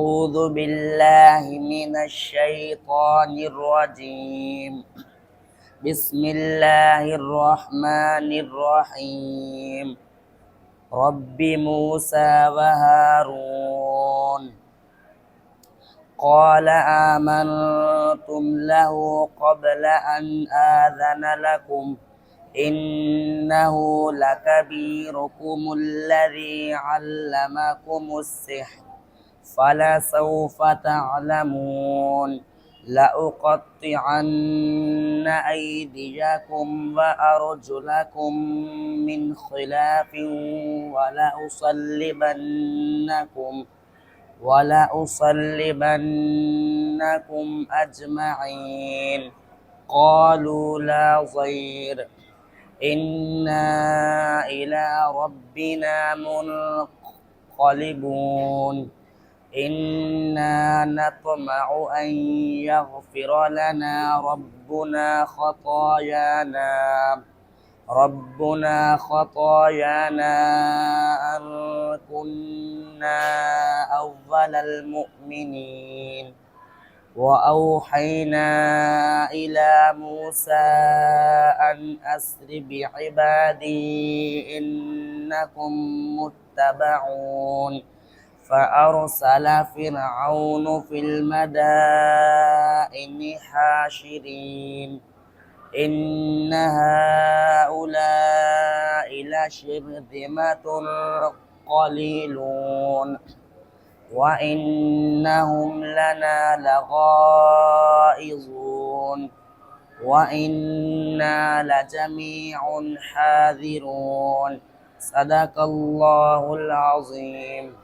أعوذ بالله من الشيطان الرجيم. بسم الله الرحمن الرحيم. رب موسى وهارون. قال آمنتم له قبل أن آذن لكم إنه لكبيركم الذي علمكم السحر فلسوف تعلمون. لأقطعن أيديكم وأرجلكم من خلاف ولأصلبنكم أجمعين. قالوا لا ضير إنا إلى ربنا منقلبون. إنا نطمع أن يغفر لنا ربنا خطايانا أن كنا أول المؤمنين. وأوحينا إلى موسى أن أسر بعبادي إنكم متبعون. فأرسل فرعون في المدائن حاشرين إن هؤلاء لشرذمة قليلون وإنهم لنا لغائظون وإنا لجميع حاذرون. صدق الله العظيم.